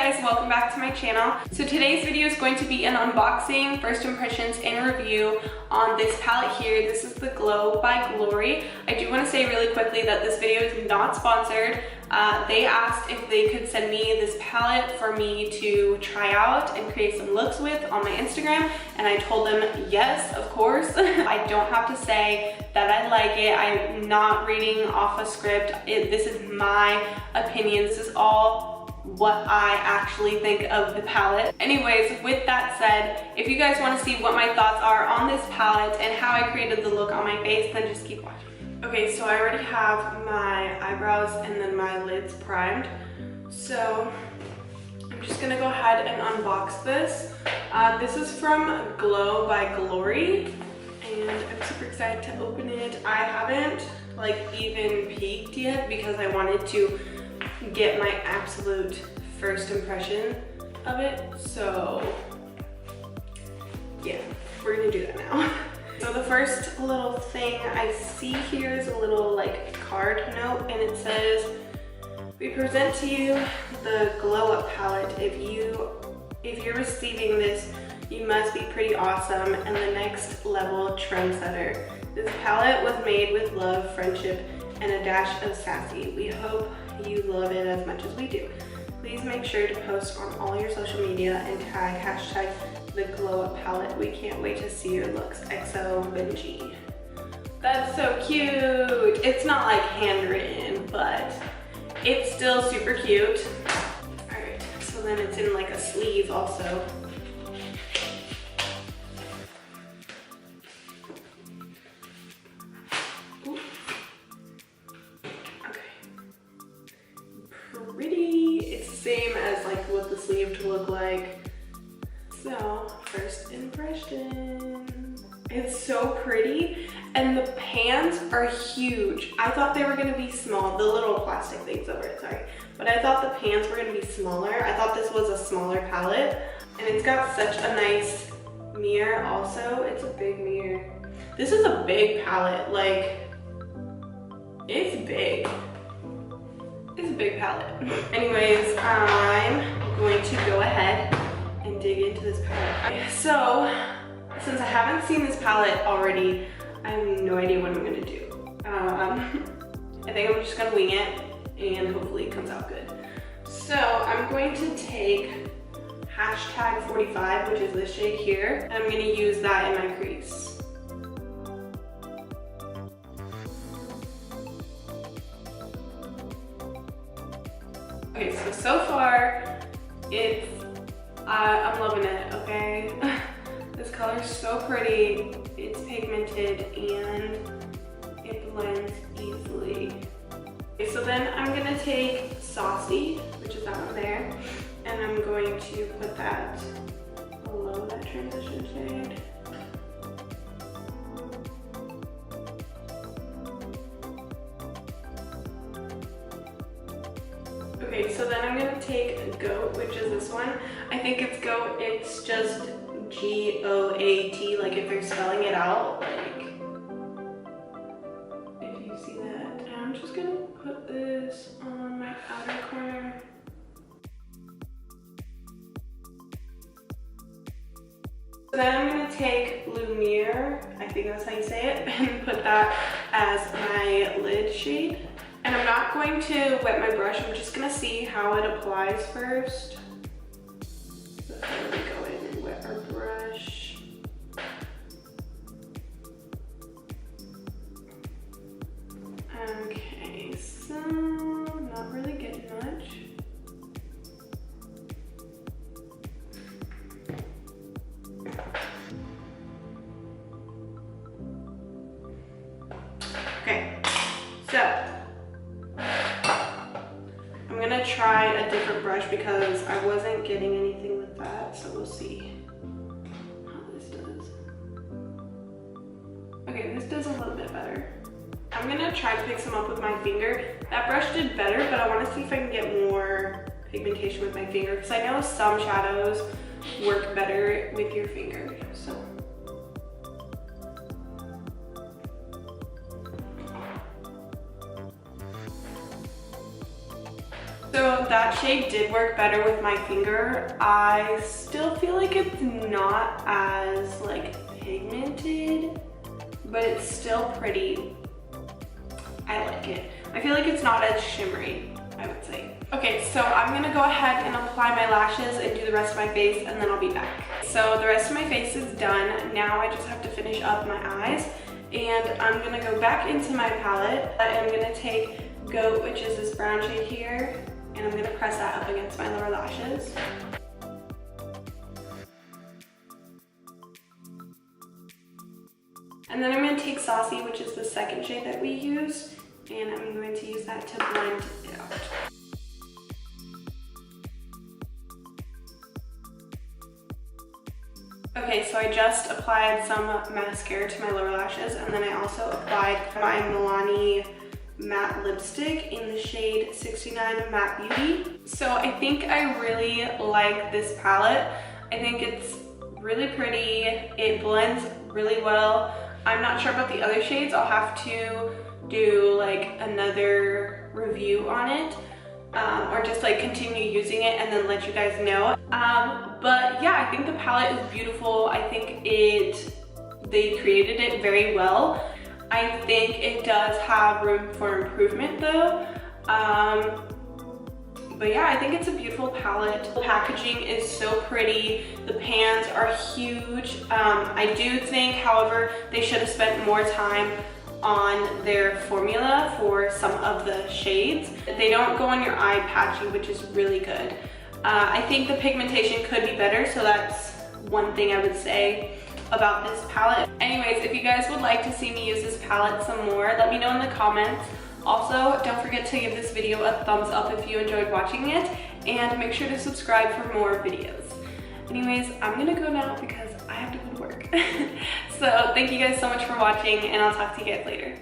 guys, welcome back to my channel. So today's video is going to be an unboxing, first impressions, and review on this palette here. This is the Glow by Glory. I do want to say really quickly that this video is not sponsored. They asked if they could send me this palette for me to try out and create some looks with on my Instagram, and I told them yes, of course. I don't have to say that I like it. I'm not reading off a script. This is my opinion. This is all what I actually think of the palette. Anyways, with that said, if you guys want to see what my thoughts are on this palette and how I created the look on my face, then just keep watching. Okay, so I already have my eyebrows and then my lids primed. So I'm just gonna go ahead and unbox this. This is from Glow by Glory, and I'm super excited to open it. I haven't like even peeked yet because I wanted to get my absolute first impression of it. So yeah, we're gonna do that now. So the first little thing I see here is a little like card note, and it says, "We present to you the Glow Up palette. If you're receiving this, you must be pretty awesome and the next level trendsetter. This palette was made with love, friendship, and a dash of sassy. We hope you love it as much as we do. Please make sure to post on all your social media and tag hashtag the Glow Up palette. We can't wait to see your looks. XO Benji." That's so cute. It's not like handwritten, but it's still super cute. All right, so then it's in like a sleeve also. Pretty. It's the same as like what the sleeve to look like. So first impression, it's so pretty, and the pans are huge. I thought they were gonna be small, the little plastic things over it, sorry, but I thought the pans were gonna be smaller. I thought this was a smaller palette, and it's got such a nice mirror also. It's a big mirror. This is a big palette, like it's big. It's a big palette. Anyways, I'm going to go ahead and dig into this palette. So, since I haven't seen this palette already, I have no idea what I'm gonna do. I think I'm just gonna wing it and hopefully it comes out good. So, I'm going to take hashtag 45, which is this shade here, and I'm gonna use that in my crease. Okay, so far, I'm loving it, okay? This color is so pretty, it's pigmented, and it blends easily. Okay, so then I'm gonna take Saucy, which is that one there, and I'm going to put that below that transition shade. Okay, so then I'm gonna take Goat, which is this one. I think it's Goat, it's just G-O-A-T, like if they're spelling it out, like, if you see that. And I'm just gonna put this on my outer corner. So then I'm gonna take Lumiere, I think that's how you say it, and put that as my lid shade. And I'm not going to wet my brush, I'm just gonna see how it applies first before we go in and wet our brush. Okay, so not really getting much. Okay, so I'm gonna try a different brush because I wasn't getting anything with that, so we'll see how this does. Okay, this does a little bit better. I'm gonna try to pick some up with my finger. That brush did better, but I wanna see if I can get more pigmentation with my finger, because I know some shadows work better with your finger, so. So that shade did work better with my finger. I still feel like it's not as like pigmented, but it's still pretty. I like it. I feel like it's not as shimmery, I would say. Okay, so I'm gonna go ahead and apply my lashes and do the rest of my face, and then I'll be back. So the rest of my face is done. Now I just have to finish up my eyes, and I'm gonna go back into my palette. I'm gonna take Goat, which is this brown shade here, and I'm gonna press that up against my lower lashes. And then I'm gonna take Saucy, which is the second shade that we use, and I'm going to use that to blend it out. Okay, so I just applied some mascara to my lower lashes, and then I also applied my Milani matte lipstick in the shade 69 Matte Beauty. So I think I really like this palette. I think it's really pretty. It blends really well. I'm not sure about the other shades. I'll have to do like another review on it, or just like continue using it and then let you guys know. But yeah, I think the palette is beautiful. I think they created it very well. I think it does have room for improvement though. But yeah, I think it's a beautiful palette. The packaging is so pretty. The pans are huge. I do think, however, they should have spent more time on their formula for some of the shades. They don't go on your eye patchy, which is really good. I think the pigmentation could be better, so that's one thing I would say about this palette. Anyways, if you guys would like to see me use this palette some more, let me know in the comments. Also, don't forget to give this video a thumbs up if you enjoyed watching it, and make sure to subscribe for more videos. Anyways, I'm gonna go now because I have to go to work. So thank you guys so much for watching, and I'll talk to you guys later.